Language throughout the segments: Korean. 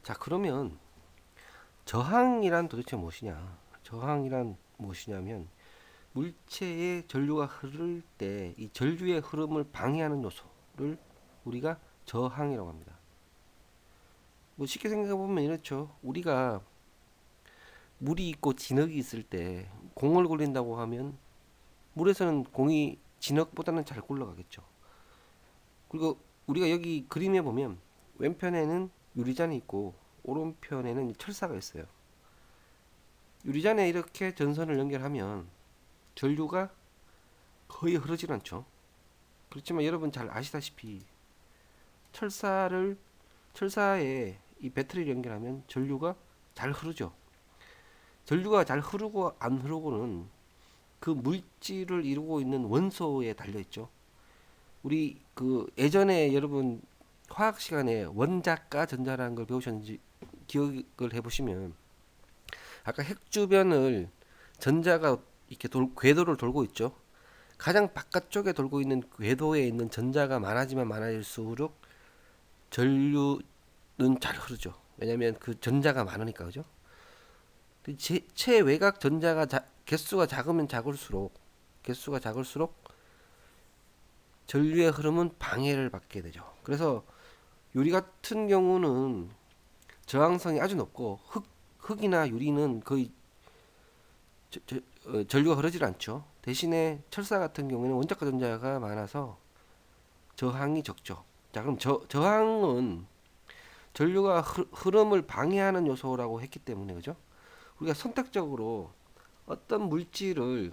자, 그러면 저항이란 도대체 무엇이냐? 저항이란 무엇이냐면 물체의 전류가 흐를 때 이 전류의 흐름을 방해하는 요소를 우리가 저항이라고 합니다. 뭐 쉽게 생각해 보면 이렇죠. 우리가 물이 있고 진흙이 있을 때 공을 굴린다고 하면 물에서는 공이 진흙보다는 잘 굴러가겠죠. 그리고 우리가 여기 그림에 보면 왼편에는 유리잔이 있고 오른편에는 철사가 있어요. 유리잔에 이렇게 전선을 연결하면 전류가 거의 흐르질 않죠. 그렇지만 여러분 잘 아시다시피 철사를 철사에 이 배터리를 연결하면 전류가 잘 흐르죠. 전류가 잘 흐르고 안 흐르고는 그 물질을 이루고 있는 원소에 달려 있죠. 우리 그 예전에 여러분 화학 시간에 원자과 전자라는 걸 배우셨는지 기억을 해보시면 아까 핵 주변을 전자가 이렇게 궤도를 돌고 있죠. 가장 바깥쪽에 돌고 있는 궤도에 있는 전자가 많아지면 많아질수록 전류는 잘 흐르죠. 왜냐하면 그 전자가 많으니까 그죠? 최외곽 전자가 개수가 작을수록 전류의 흐름은 방해를 받게 되죠. 그래서 유리 같은 경우는 저항성이 아주 높고 흙이나 유리는 거의 전류가 흐르질 않죠. 대신에 철사 같은 경우에는 원자과 전자가 많아서 저항이 적죠. 자, 그럼 저항은 전류가 흐름을 방해하는 요소라고 했기 때문에 그죠? 우리가 선택적으로 어떤 물질을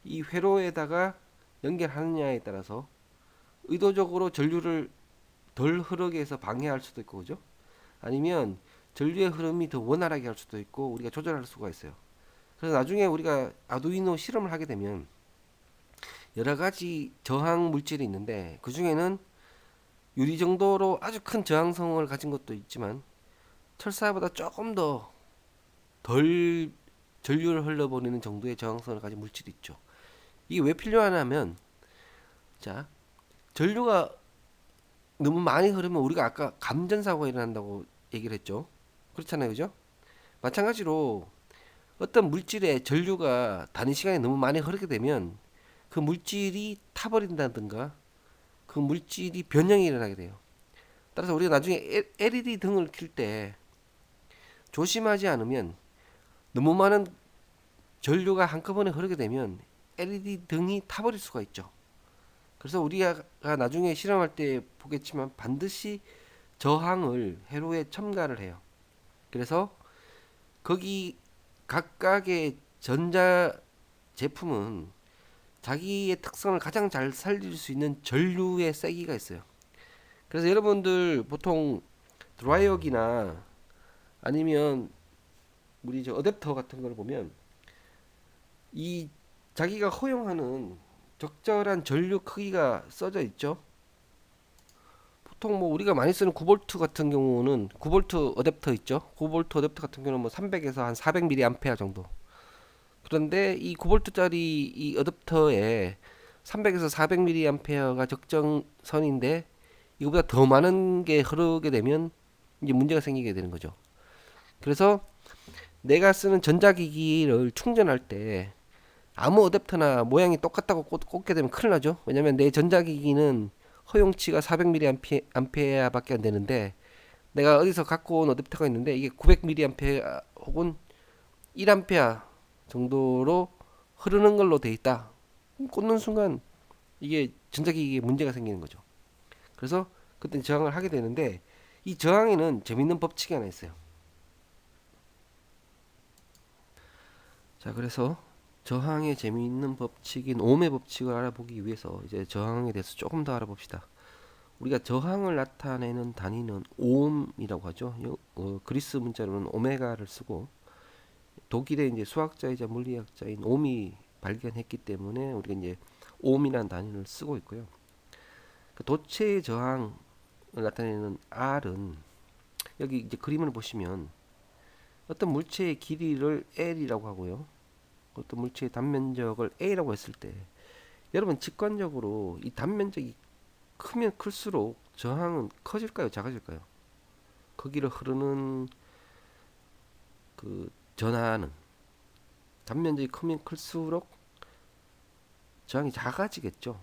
이 회로에다가 연결하느냐에 따라서 의도적으로 전류를 덜 흐르게 해서 방해할 수도 있고 그죠? 아니면 전류의 흐름이 더 원활하게 할 수도 있고 우리가 조절할 수가 있어요. 그래서 나중에 우리가 아두이노 실험을 하게 되면 여러 가지 저항 물질이 있는데 그 중에는 유리 정도로 아주 큰 저항성을 가진 것도 있지만 철사보다 조금 더 덜 전류를 흘려보내는 정도의 저항성을 가진 물질이 있죠. 이게 왜 필요하냐면 자 전류가 너무 많이 흐르면 우리가 아까 감전사고가 일어난다고 얘기를 했죠. 그렇잖아요, 그죠? 마찬가지로 어떤 물질의 전류가 단위 시간에 너무 많이 흐르게 되면 그 물질이 타버린다든가 그 물질이 변형이 일어나게 돼요. 따라서 우리가 나중에 LED 등을 켤 때 조심하지 않으면 너무 많은 전류가 한꺼번에 흐르게 되면 LED 등이 타버릴 수가 있죠. 그래서 우리가 나중에 실험할 때 보겠지만 반드시 저항을 회로에 첨가를 해요. 그래서 거기 각각의 전자 제품은 자기의 특성을 가장 잘 살릴 수 있는 전류의 세기가 있어요. 그래서 여러분들 보통 드라이어기나 아니면 우리 저 어댑터 같은 걸 보면 이 자기가 허용하는 적절한 전류 크기가 써져 있죠. 보통 뭐 우리가 많이 쓰는 9V 같은 경우는 9V 어댑터 있죠. 9V 어댑터 같은 경우는 뭐 300에서 한 400mA 정도. 그런데 이 9V짜리 이 어댑터에 300에서 400mA가 적정선인데 이거보다 더 많은 게 흐르게 되면 이제 문제가 생기게 되는 거죠. 그래서 내가 쓰는 전자기기를 충전할 때 아무 어댑터나 모양이 똑같다고 꽂게 되면 큰일 나죠. 왜냐면 내 전자기기는 허용치가 400mA밖에 안 되는데 내가 어디서 갖고 온 어댑터가 있는데 이게 900mA 혹은 1A 정도로 흐르는 걸로 돼 있다. 꽂는 순간 이게 전자기기에 문제가 생기는 거죠. 그래서 그때 저항을 하게 되는데 이 저항에는 재밌는 법칙이 하나 있어요. 자, 그래서 저항의 재미있는 법칙인 옴의 법칙을 알아보기 위해서 이제 저항에 대해서 조금 더 알아봅시다. 우리가 저항을 나타내는 단위는 옴이라고 하죠. 그리스 문자로는 오메가를 쓰고 독일의 이제 수학자이자 물리학자인 옴이 발견했기 때문에 우리가 이제 옴이라는 단위를 쓰고 있고요. 그 도체의 저항을 나타내는 R은 여기 이제 그림을 보시면 어떤 물체의 길이를 L이라고 하고요. 어떤 물체의 단면적을 A라고 했을 때 여러분 직관적으로 이 단면적이 크면 클수록 저항은 커질까요? 작아질까요? 거기를 흐르는 그 전하는 단면적이 크면 클수록 저항이 작아지겠죠.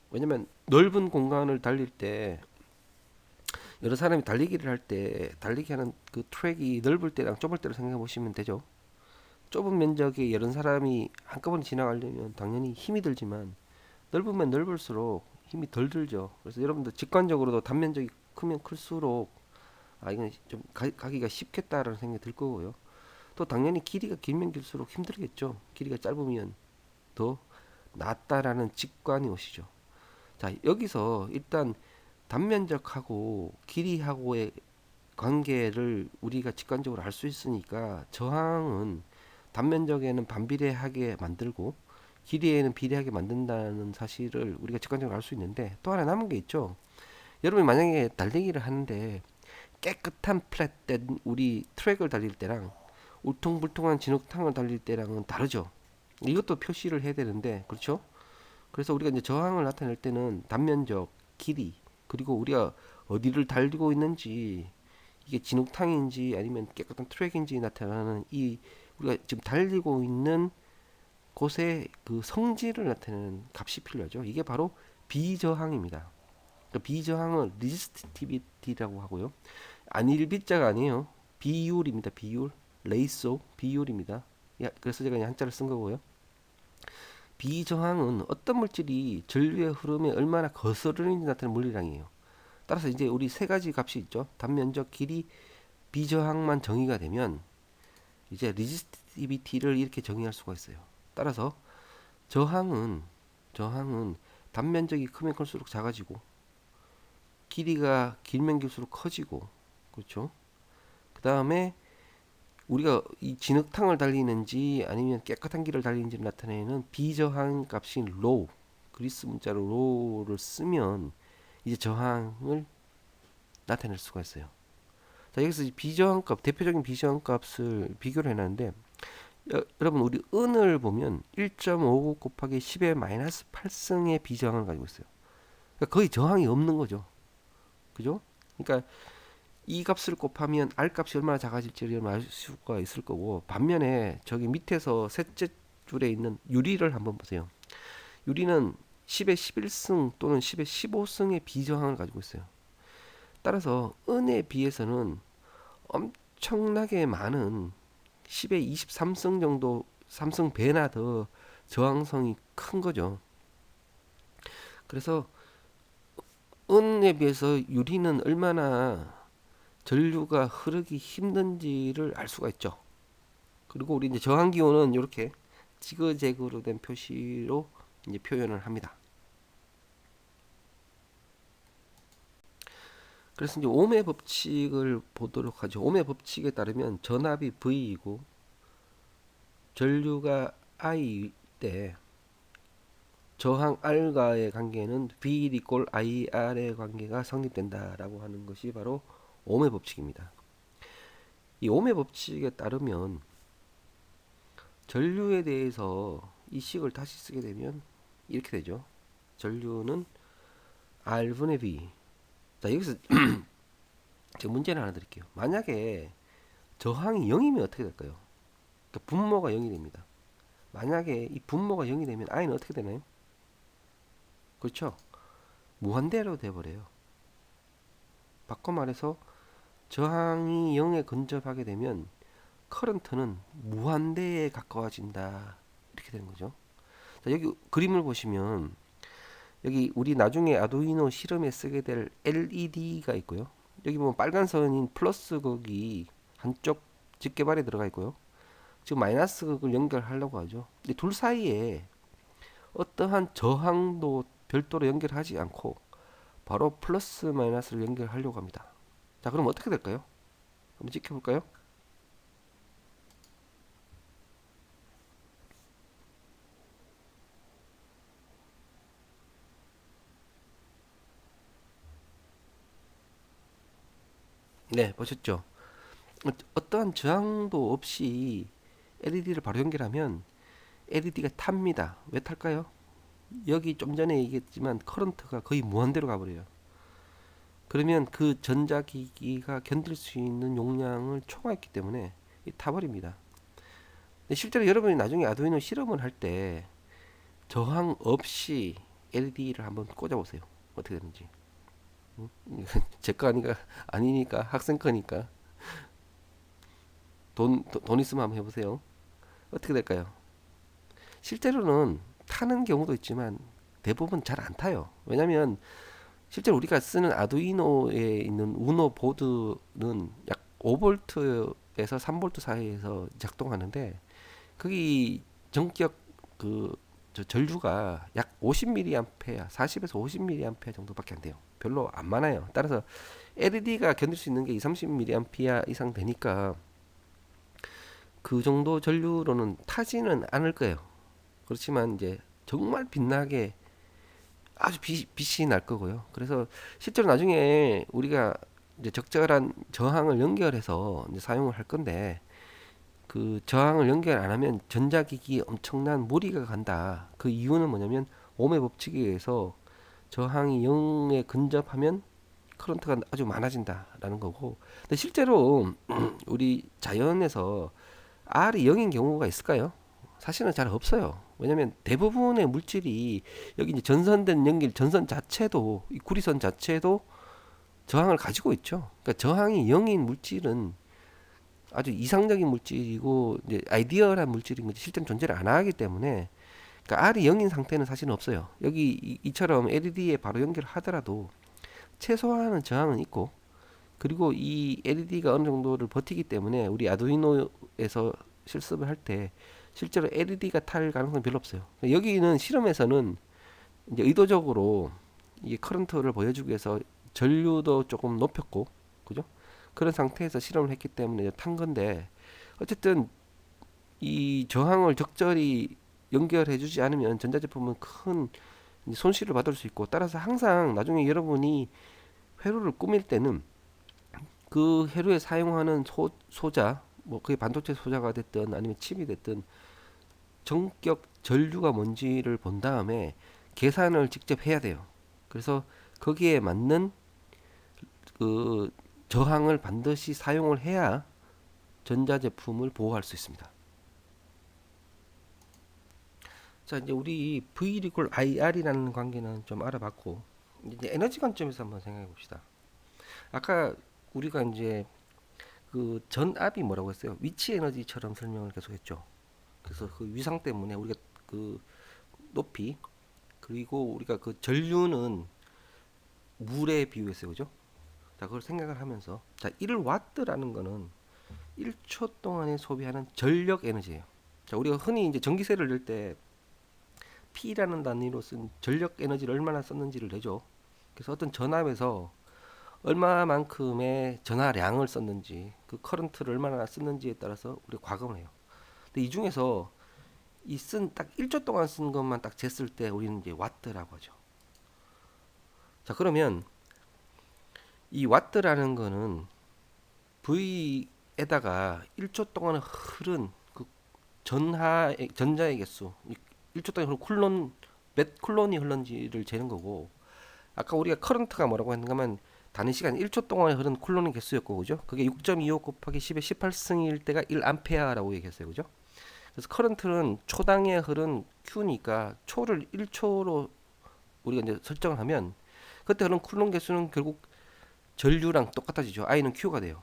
왜냐면 넓은 공간을 달릴 때 여러 사람이 달리기를 할 때 달리기 하는 그 트랙이 넓을 때랑 좁을 때를 생각해 보시면 되죠. 좁은 면적에 여러 사람이 한꺼번에 지나가려면 당연히 힘이 들지만 넓으면 넓을수록 힘이 덜 들죠. 그래서 여러분들 직관적으로도 단면적이 크면 클수록 이건 좀 가기가 쉽겠다라는 생각이 들 거고요. 또 당연히 길이가 길면 길수록 힘들겠죠. 길이가 짧으면 더 낫다라는 직관이 오시죠. 자, 여기서 일단 단면적하고 길이하고의 관계를 우리가 직관적으로 알 수 있으니까 저항은 단면적에는 반비례하게 만들고 길이에는 비례하게 만든다는 사실을 우리가 직관적으로 알 수 있는데, 또 하나 남은 게 있죠. 여러분이 만약에 달리기를 하는데 깨끗한 플랫된 우리 트랙을 달릴 때랑 울퉁불퉁한 진흙탕을 달릴 때랑은 다르죠. 이것도 표시를 해야 되는데, 그렇죠? 그래서 우리가 이제 저항을 나타낼 때는 단면적, 길이, 그리고 우리가 어디를 달리고 있는지, 이게 진흙탕인지 아니면 깨끗한 트랙인지 나타나는 이 우리가 지금 달리고 있는 곳의 그 성질을 나타내는 값이 필요하죠. 이게 바로 비저항입니다. 그 비저항은 resisttivity라고 하고요. 안일비자가 아니에요. 비율입니다. 비율. 레이소 비율입니다. 그래서 제가 한자를 쓴 거고요. 비저항은 어떤 물질이 전류의 흐름에 얼마나 거스르는지 나타내는 물리량이에요. 따라서 이제 우리 세 가지 값이 있죠. 단면적, 길이, 비저항만 정의가 되면 이제 resistitivity를 이렇게 정의할 수가 있어요. 따라서 저항은 단면적이 크면 클수록 작아지고 길이가 길면 길수록 커지고, 그렇죠? 그 다음에 우리가 이 진흙탕을 달리는지 아니면 깨끗한 길을 달리는지를 나타내는 비저항 값인 low, 그리스 문자로 low를 쓰면 이제 저항을 나타낼 수가 있어요. 자, 여기서 비저항값, 대표적인 비저항값을 비교를 해놨는데, 여러분 우리 은을 보면 1.59 곱하기 10의 마이너스 8승의 비저항을 가지고 있어요. 그러니까 거의 저항이 없는 거죠. 그죠? 그러니까 이 값을 곱하면 R 값이 얼마나 작아질지를 알 수가 있을 거고, 반면에 저기 밑에서 셋째 줄에 있는 유리를 한번 보세요. 유리는 10의 11승 또는 10의 15승의 비저항을 가지고 있어요. 따라서 은에 비해서는 엄청나게 많은 10의 23승 정도, 3승 배나 더 저항성이 큰 거죠. 그래서 은에 비해서 유리는 얼마나 전류가 흐르기 힘든지를 알 수가 있죠. 그리고 우리 이제 저항 기호는 이렇게 지그재그로 된 표시로 이제 표현을 합니다. 그래서 이제 옴의 법칙을 보도록 하죠. 옴의 법칙에 따르면 전압이 V이고 전류가 I 때 저항 R과의 관계는 V 이꼴 IR의 관계가 성립된다라고 하는 것이 바로 옴의 법칙입니다. 이 옴의 법칙에 따르면 전류에 대해서 이 식을 다시 쓰게 되면 이렇게 되죠. 전류는 R분의 V. 자, 여기서 제가 문제를 하나 드릴게요. 만약에 저항이 0이면 어떻게 될까요? 그러니까 분모가 0이 됩니다. 만약에 이 분모가 0이 되면 I는 어떻게 되나요? 그렇죠? 무한대로 돼버려요. 바꿔 말해서 저항이 0에 근접하게 되면 커런트는 무한대에 가까워진다, 이렇게 되는 거죠. 자, 여기 그림을 보시면 여기 우리 나중에 아두이노 실험에 쓰게 될 LED가 있고요. 여기 보면 빨간 선인 플러스 극이 한쪽 집게발에 들어가 있고요. 지금 마이너스 극을 연결하려고 하죠. 근데 둘 사이에 어떠한 저항도 별도로 연결하지 않고 바로 플러스 마이너스를 연결하려고 합니다. 자, 그럼 어떻게 될까요? 한번 지켜볼까요? 네, 보셨죠? 어떠한 저항도 없이 LED를 바로 연결하면 LED가 탑니다. 왜 탈까요? 여기 좀 전에 얘기했지만 커런트가 거의 무한대로 가버려요. 그러면 그 전자기기가 견딜 수 있는 용량을 초과했기 때문에 타버립니다. 근데 실제로 여러분이 나중에 아두이노 실험을 할 때 저항 없이 LED를 한번 꽂아보세요. 어떻게 되는지. 제 거 아니니까 학생 거니까 돈 있으면 한번 해보세요. 어떻게 될까요? 실제로는 타는 경우도 있지만 대부분 잘 안 타요. 왜냐면 실제로 우리가 쓰는 아두이노에 있는 우노 보드는 약 5V에서 3V 사이에서 작동하는데 거기 전격 그 전류가 약 50mA, 40에서 50mA 정도밖에 안 돼요. 별로 안 많아요. 따라서 LED가 견딜 수 있는 게 2, 30mA 이상 되니까 그 정도 전류로는 타지는 않을 거예요. 그렇지만 이제 정말 빛나게 아주 빛이 날 거고요. 그래서 실제로 나중에 우리가 이제 적절한 저항을 연결해서 이제 사용을 할 건데 그 저항을 연결 안 하면 전자기기에 엄청난 무리가 간다. 그 이유는 뭐냐면 옴의 법칙에 의해서 저항이 0에 근접하면 커런트가 아주 많아진다라는 거고. 근데 실제로 우리 자연에서 R이 0인 경우가 있을까요? 사실은 잘 없어요. 왜냐면 대부분의 물질이 여기 이제 전선된 연길 전선 자체도 이 구리선 자체도 저항을 가지고 있죠. 그러니까 저항이 0인 물질은 아주 이상적인 물질이고 이제 아이디어한 물질인 거지 실제는 존재를 안 하기 때문에 그러니까 R이 0인 상태는 사실은 없어요. 여기 이처럼 LED에 바로 연결하더라도 최소한의 저항은 있고 그리고 이 LED가 어느 정도를 버티기 때문에 우리 아두이노에서 실습을 할 때 실제로 LED가 탈 가능성이 별로 없어요. 여기는 실험에서는 이제 의도적으로 이 커런트를 보여주기 위해서 전류도 조금 높였고, 그죠? 그런 상태에서 실험을 했기 때문에 탄 건데, 어쨌든 이 저항을 적절히 연결해주지 않으면 전자제품은 큰 손실을 받을 수 있고, 따라서 항상 나중에 여러분이 회로를 꾸밀 때는 그 회로에 사용하는 소자, 뭐 그게 반도체 소자가 됐든 아니면 칩이 됐든 전격 전류가 뭔지를 본 다음에 계산을 직접 해야 돼요. 그래서 거기에 맞는 그 저항을 반드시 사용을 해야 전자제품을 보호할 수 있습니다. 자, 이제 우리 V 이퀄 IR이라는 관계는 좀 알아봤고, 이제 에너지 관점에서 한번 생각해 봅시다. 아까 우리가 이제 그 전압이 뭐라고 했어요? 위치 에너지처럼 설명을 계속했죠. 그래서 그 위상 때문에 우리가 그 높이 그리고 우리가 그 전류는 물에 비유했어요, 그죠? 자, 그걸 생각을 하면서 자, 1와트라는 거는 1초 동안에 소비하는 전력 에너지예요. 자, 우리가 흔히 이제 전기세를 낼 때 P라는 단위로 쓴 전력 에너지를 얼마나 썼는지를 내죠. 그래서 어떤 전압에서 얼마만큼의 전하량을 썼는지 그 커런트를 얼마나 썼는지에 따라서 우리가 과금을 해요. 근데 이 중에서 이 쓴 딱 1초 동안 쓴 것만 딱 쟀을 때 우리는 이제 와트라고 하죠. 자, 그러면 이 와트라는 거는 V에다가 1초 동안 흐른 그 전자의 개수, 1초 동안 흐른 쿨론 몇 쿨론이 흘렀는지를 재는 거고, 아까 우리가 커런트가 뭐라고 했는가 하면 단위 시간 1초 동안에 흐른 쿨론의 개수였고, 그죠? 그게 6.25 곱하기 10의 18승일 때가 1암페어라고 얘기했어요, 그죠? 그래서 커런트는 초당에 흐른 Q니까 초를 1초로 우리가 이제 설정을 하면 그때 흐른 쿨론 개수는 결국 전류랑 똑같아지죠. I는 Q가 돼요.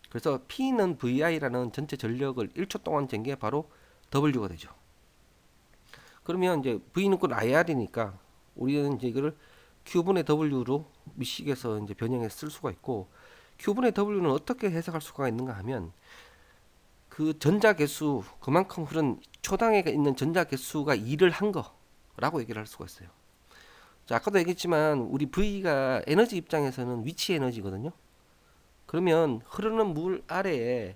그래서 P는 VI라는 전체 전력을 1초 동안 잰 게 바로 W가 되죠. 그러면 이제 V는 곧 IR이니까 우리는 이제 이거를 Q분의 W로 미식에서 이제 변형해서 쓸 수가 있고, Q분의 W는 어떻게 해석할 수가 있는가 하면 그 전자 개수, 그만큼 흐른 초당에 있는 전자 개수가 일을 한 거라고 얘기를 할 수가 있어요. 자, 아까도 얘기했지만 우리 V가 에너지 입장에서는 위치 에너지거든요. 그러면 흐르는 물 아래에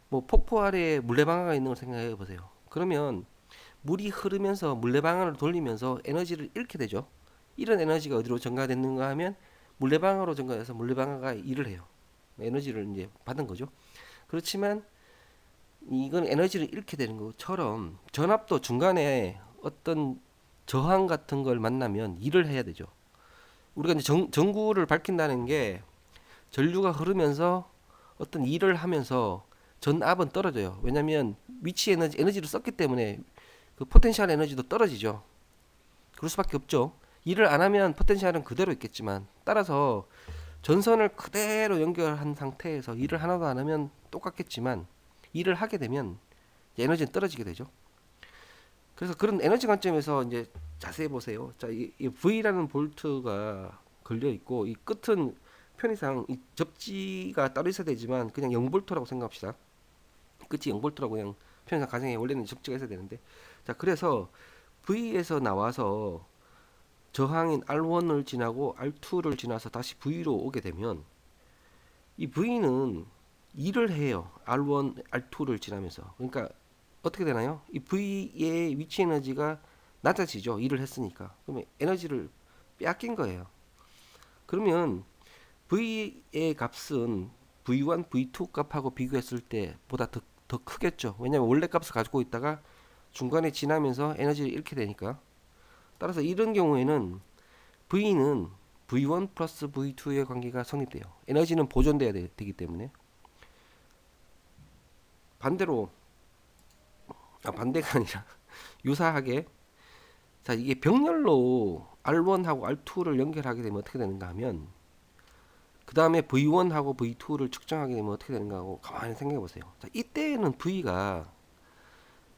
뭐 폭포 아래에 물레방아가 있는 걸 생각해 보세요. 그러면 물이 흐르면서 물레방아를 돌리면서 에너지를 잃게 되죠. 이런 에너지가 어디로 전가됐는가 하면 물레방아로 전가돼서 물레방아가 일을 해요. 에너지를 이제 받은 거죠. 그렇지만 이건 에너지를 잃게 되는 것처럼 전압도 중간에 어떤 저항 같은 걸 만나면 일을 해야 되죠. 우리가 이제 전구를 밝힌다는 게 전류가 흐르면서 어떤 일을 하면서 전압은 떨어져요. 왜냐하면 위치 에너지를 썼기 때문에 그 포텐셜 에너지도 떨어지죠. 그럴 수밖에 없죠. 일을 안 하면 포텐셜은 그대로 있겠지만, 따라서 전선을 그대로 연결한 상태에서 일을 하나도 안 하면 똑같겠지만, 일을 하게 되면 에너지는 떨어지게 되죠. 그래서 그런 에너지 관점에서 이제 자세히 보세요. 자, 이 V라는 볼트가 걸려 있고, 이 끝은 편의상 이 접지가 따로 있어야 되지만 그냥 0볼트라고 생각합시다. 끝이 0볼트라고 그냥 편의상 가정에 원래는 접지가 있어야 되는데, 자, 그래서 V에서 나와서 저항인 R1을 지나고 R2를 지나서 다시 V로 오게 되면, 이 V는 일을 해요. R1, R2를 지나면서. 그러니까 어떻게 되나요? 이 V의 위치 에너지가 낮아지죠. 일을 했으니까. 그러면 에너지를 빼앗긴 거예요. 그러면 V의 값은 V1, V2 값하고 비교했을 때보다 더 크겠죠. 왜냐하면 원래 값을 가지고 있다가 중간에 지나면서 에너지를 잃게 되니까. 따라서 이런 경우에는 V는 V1 플러스 V2의 관계가 성립돼요. 에너지는 보존돼야 되기 때문에. 반대로, 반대가 아니라 유사하게, 자, 이게 병렬로 R1하고 R2를 연결하게 되면 어떻게 되는가 하면, 그 다음에 V1하고 V2를 측정하게 되면 어떻게 되는가 하고 가만히 생각해 보세요. 자, 이때는 V가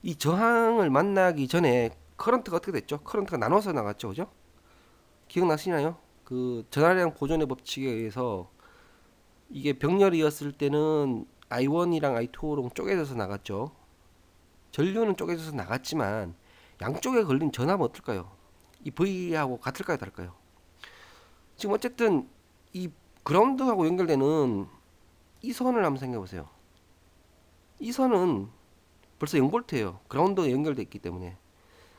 이 저항을 만나기 전에 커런트가 어떻게 됐죠? 커런트가 나눠서 나갔죠, 그죠? 기억나시나요? 그 전하량 보존의 법칙에 의해서 이게 병렬이었을 때는 I1이랑 I2로 쪼개져서 나갔죠. 전류는 쪼개져서 나갔지만 양쪽에 걸린 전압은 어떨까요? 이 V하고 같을까요, 다를까요? 지금 어쨌든 이 그라운드하고 연결되는 이 선을 한번 생각해 보세요. 이 선은 벌써 0볼트예요. 그라운드가 연결되어 있기 때문에.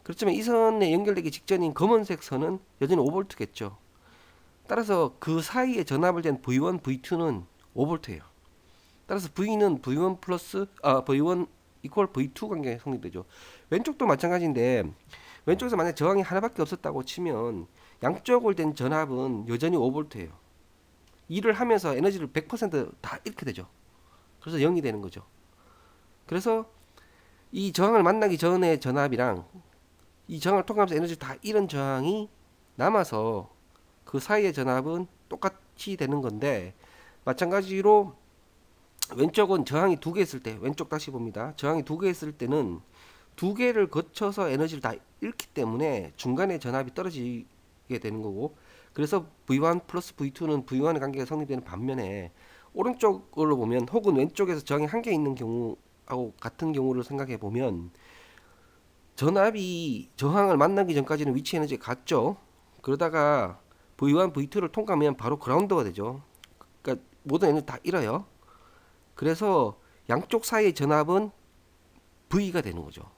그렇지만 이 선에 연결되기 직전인 검은색 선은 여전히 5볼트겠죠. 따라서 그 사이에 전압을 댄 V1, V2는 5볼트예요. 따라서 V는 V1 플러스 V1 이퀄 V2 관계가 성립되죠. 왼쪽도 마찬가지인데, 왼쪽에서 만약 저항이 하나밖에 없었다고 치면 양쪽을 댄 전압은 여전히 5볼트예요. 일을 하면서 에너지를 100%다 잃게 되죠. 그래서 0이 되는 거죠. 그래서 이 저항을 만나기 전에 전압이랑 이 저항을 통과하면서 에너지를 다 잃은 저항이 남아서 그 사이의 전압은 똑같이 되는 건데, 마찬가지로 왼쪽은 저항이 두 개 있을 때, 왼쪽 다시 봅니다. 저항이 두 개 있을 때는 두 개를 거쳐서 에너지를 다 잃기 때문에 중간에 전압이 떨어지게 되는 거고, 그래서 V1 플러스 V2는 V1의 관계가 성립되는 반면에, 오른쪽으로 보면 혹은 왼쪽에서 저항이 한 개 있는 경우하고 같은 경우를 생각해 보면, 전압이 저항을 만나기 전까지는 위치 에너지가 같죠. 그러다가 V1, V2를 통과하면 바로 그라운드가 되죠. 그러니까 모든 에너지 다 잃어요. 그래서 양쪽 사이의 전압은 V가 되는 거죠.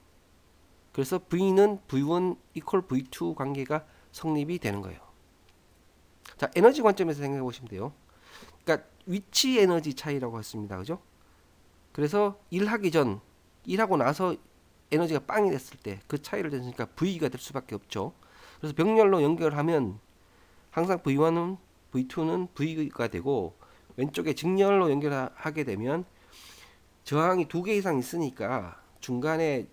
그래서 V는 V1 equal V2 관계가 성립이 되는 거예요. 자, 에너지 관점에서 생각해 보시면 돼요. 그러니까 위치 에너지 차이라고 했습니다. 그죠? 그래서 일하기 전, 일하고 나서 에너지가 빵이 됐을 때 그 차이를 대니까 V가 될 수밖에 없죠. 그래서 병렬로 연결하면 항상 V1은 V2는 V가 되고, 왼쪽에 직렬로 연결하게 되면 저항이 두 개 이상 있으니까 중간에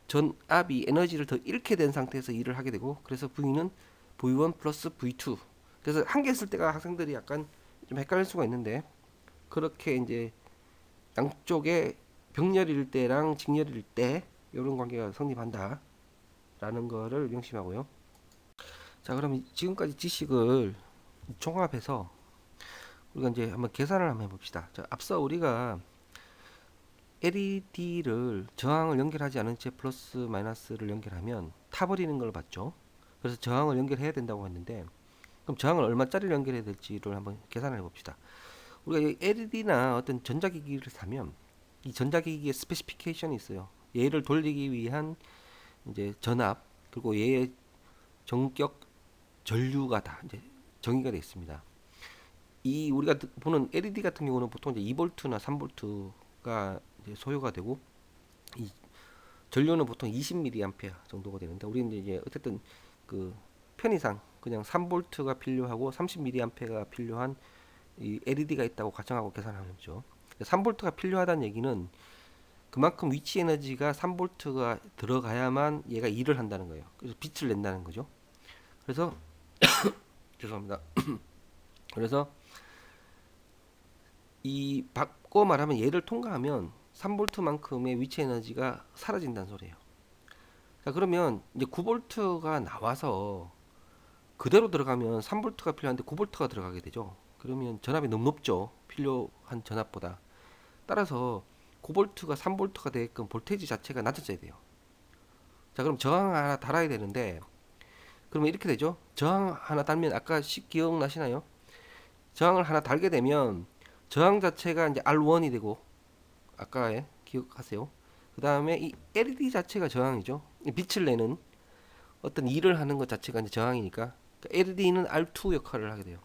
전압이 에너지를 더 잃게 된 상태에서 일을 하게 되고, 그래서 V는 V1 플러스 V2. 그래서 한 개 있을 때가 학생들이 약간 좀 헷갈릴 수가 있는데, 그렇게 이제 양쪽에 병렬일 때랑 직렬일 때 이런 관계가 성립한다 라는 거를 명심하고요. 자, 그럼 지금까지 지식을 종합해서 우리가 이제 한번 계산을 한번 해봅시다. 자, 앞서 우리가 LED를 저항을 연결하지 않은 채 플러스 마이너스를 연결하면 타버리는 걸 봤죠. 그래서 저항을 연결해야 된다고 했는데, 그럼 저항을 얼마짜리를 연결해야 될지를 한번 계산을 해봅시다. 우리가 LED나 어떤 전자기기를 사면 이 전자기기의 스페시피케이션이 있어요. 얘를 돌리기 위한 이제 전압, 그리고 얘의 전격 전류가 다 이제 정의가 되어 있습니다. 이 우리가 보는 LED 같은 경우는 보통 이제 2볼트나 3볼트가 이제 소요가 되고, 이 전류는 보통 20mA 정도가 되는데, 우리는 이제 어쨌든 그 편의상 그냥 3V가 필요하고 30mA가 필요한 이 LED가 있다고 가정하고 계산하죠. 3V가 필요하다는 얘기는 그만큼 위치 에너지가 3V가 들어가야만 얘가 일을 한다는 거예요. 그래서 빛을 낸다는 거죠. 그래서 죄송합니다. 그래서 이 바꿔 말하면 얘를 통과하면 3V만큼의 위치 에너지가 사라진다는 소리예요. 자, 그러면 이제 9V가 나와서 그대로 들어가면 3V가 필요한데 9V가 들어가게 되죠. 그러면 전압이 너무 높죠. 필요한 전압보다. 따라서 9V가 3V가 되게끔 볼테이지 자체가 낮아져야 돼요. 자, 그럼 저항 하나 달아야 되는데 그러면 이렇게 되죠. 저항 하나 달면 아까 기억나시나요? 저항을 하나 달게 되면 저항 자체가 이제 R1이 되고 아까에 기억하세요. 그 다음에 이 LED 자체가 저항이죠. 빛을 내는 어떤 일을 하는 것 자체가 이제 저항이니까 LED는 R2 역할을 하게 돼요.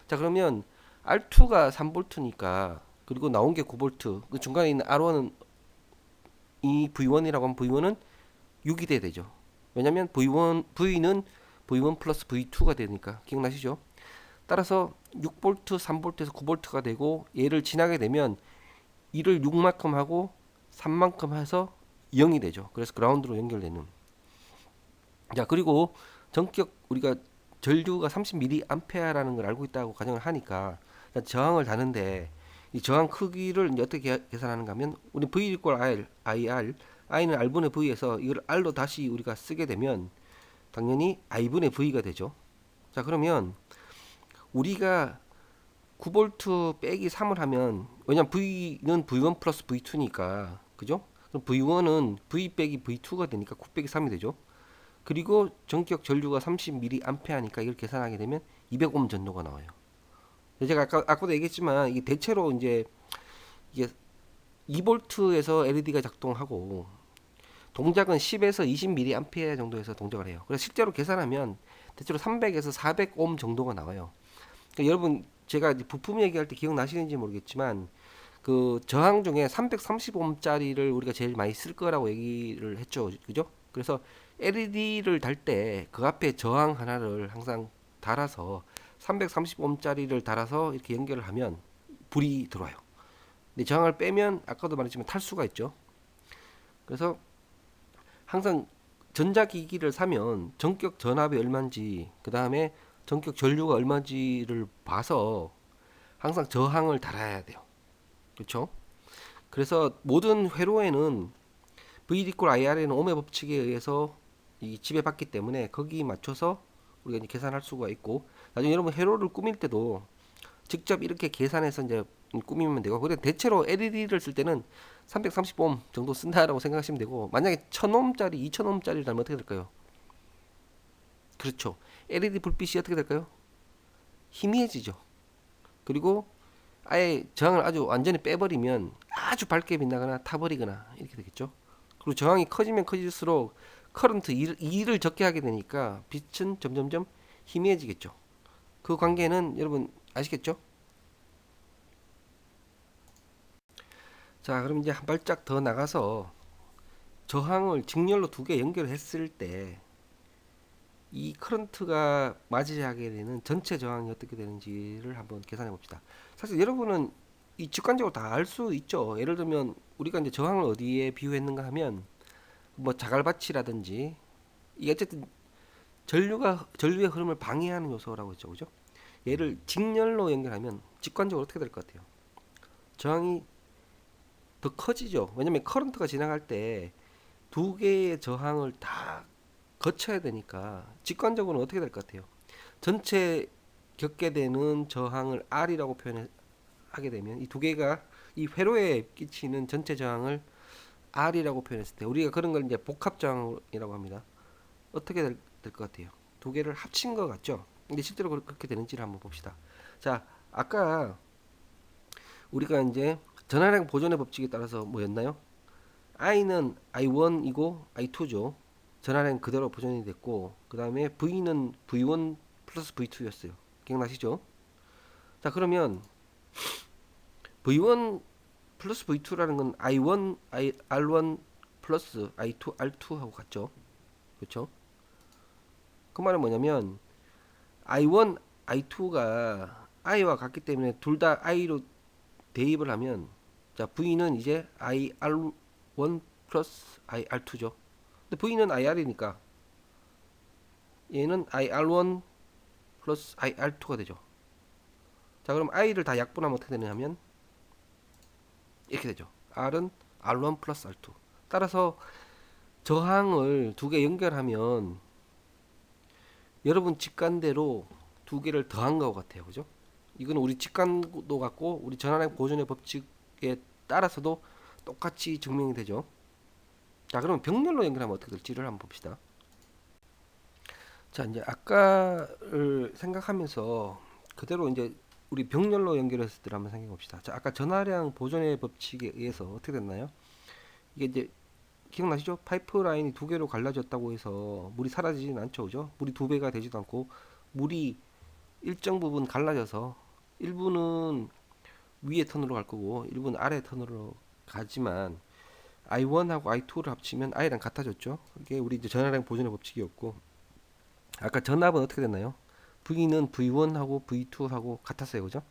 자, 그러면 R2가 3V니까 그리고 나온 게 9V, 그 중간에 있는 R1은 이 V1이라고 하면 V1은 6이 돼야 되죠. 왜냐면 V는 V1 플러스 V2가 되니까 기억나시죠? 따라서 6V, 3V에서 9V가 되고 얘를 지나게 되면 이를 6만큼 하고 3만큼 해서 0이 되죠. 그래서 그라운드로 연결되는. 자, 그리고 전격 우리가 전류가 30mA라는 걸 알고 있다고 가정을 하니까 저항을 다는데 이 저항 크기를 이제 어떻게 계산하는가 하면 우리 V 이퀄 R, IR, I는 R분의 V에서 이걸 R로 다시 우리가 쓰게 되면 당연히 I분의 V가 되죠. 자, 그러면 우리가 9V 빼기 3을 하면 왜냐면 V는 V1 플러스 V2니까 그죠? 그럼 V1은 V 빼기 V2가 되니까 9 빼기 3이 되죠. 그리고 전격 전류가 30mA니까 이걸 계산하게 되면 200옴 전도가 나와요. 제가 아까도 얘기했지만 이게 대체로 이제 이게 2V에서 LED가 작동하고 동작은 10에서 20mA 정도에서 동작을 해요. 그래서 실제로 계산하면 대체로 300에서 400옴 정도가 나와요. 그러니까 여러분 제가 부품 얘기할 때 기억나시는지 모르겠지만 그 저항 중에 330옴짜리를 우리가 제일 많이 쓸 거라고 얘기를 했죠. 그죠? 그래서 LED를 달 때 그 앞에 저항 하나를 항상 달아서 330옴짜리를 달아서 이렇게 연결을 하면 불이 들어와요. 근데 저항을 빼면 아까도 말했지만 탈 수가 있죠. 그래서 항상 전자기기를 사면 전격 전압이 얼마인지 그 다음에 전격 전류가 얼마인지를 봐서 항상 저항을 달아야 돼요. 그렇죠? 그래서 모든 회로에는 V 이퀄 IR에는 옴의 법칙에 의해서 이 지배받기 때문에 거기 맞춰서 우리가 이제 계산할 수가 있고 나중에 여러분 회로를 꾸밀 때도 직접 이렇게 계산해서 이제 꾸미면 되고 근데 대체로 LED를 쓸 때는 330옴 정도 쓴다라고 생각하시면 되고 만약에 1000옴짜리 2000옴짜리 달면 어떻게 될까요? 그렇죠. LED 불빛이 어떻게 될까요? 희미해지죠. 그리고 아예 저항을 아주 완전히 빼버리면 아주 밝게 빛나거나 타버리거나 이렇게 되겠죠. 그리고 저항이 커지면 커질수록 커런트 일을 적게 하게 되니까 빛은 점점점 희미해지겠죠. 그 관계는 여러분 아시겠죠? 자, 그럼 이제 한 발짝 더 나가서 저항을 직렬로 두 개 연결했을 때 이 커런트가 맞이하게 되는 전체 저항이 어떻게 되는지를 한번 계산해 봅시다. 사실 여러분은 이 직관적으로 다 알 수 있죠. 예를 들면 우리가 이제 저항을 어디에 비유했는가 하면 뭐 자갈밭이라든지 이게 어쨌든 전류의 흐름을 방해하는 요소라고 했죠, 그죠? 얘를 직렬로 연결하면 직관적으로 어떻게 될 것 같아요? 저항이 더 커지죠. 왜냐면 커런트가 지나갈 때 두 개의 저항을 다 거쳐야 되니까 직관적으로는 어떻게 될 것 같아요? 전체 겪게 되는 저항을 R이라고 표현하게 되면 이 두 개가 이 회로에 끼치는 전체 저항을 R이라고 표현했을 때 우리가 그런 걸 이제 복합 저항이라고 합니다. 어떻게 될 것 같아요? 두 개를 합친 것 같죠? 근데 실제로 그렇게 되는지를 한번 봅시다. 자, 아까 우리가 이제 전하량 보존의 법칙에 따라서 뭐였나요? I는 I1이고 I2죠. 전하량 그대로 보존이 됐고 그 다음에 V는 V1 플러스 V2였어요. 기억나시죠? 자, 그러면 V1 플러스 V2라는 건 I1, R1 플러스 I2, R2하고 같죠? 그렇죠? 그 말은 뭐냐면 I1, I2가 i와 같기 때문에 둘 다 i로 대입을 하면 자 v는 이제 IR1 플러스 IR2죠. 근데 v는 IR이니까 얘는 IR1 플러스 IR2가 되죠. 자 그럼 i를 다 약분하면 어떻게 되냐면 이렇게 되죠. R은 R1 플러스 R2. 따라서 저항을 두 개 연결하면 여러분 직관대로 두 개를 더한 것 같아요. 그죠? 이건 우리 직관도 같고 우리 전환의 보존의 법칙에 따라서도 똑같이 증명이 되죠. 자 그러면 병렬로 연결하면 어떻게 될지를 한번 봅시다. 자 이제 아까를 생각하면서 그대로 이제 우리 병렬로 연결했을 때를 한번 생각해 봅시다. 자 아까 전하량 보존의 법칙에 의해서 어떻게 됐나요? 이게 이제 기억나시죠? 파이프라인이 두 개로 갈라졌다고 해서 물이 사라지진 않죠, 그죠? 물이 두 배가 되지도 않고 물이 일정 부분 갈라져서 일부는 위에 턴으로 갈 거고 일부는 아래 턴으로 가지만 I1하고 I2를 합치면 I랑 같아졌죠. 이게 우리 이제 전하량 보존의 법칙이었고 아까 전압은 어떻게 됐나요? V는 V1하고 V2하고 같았어요, 그죠?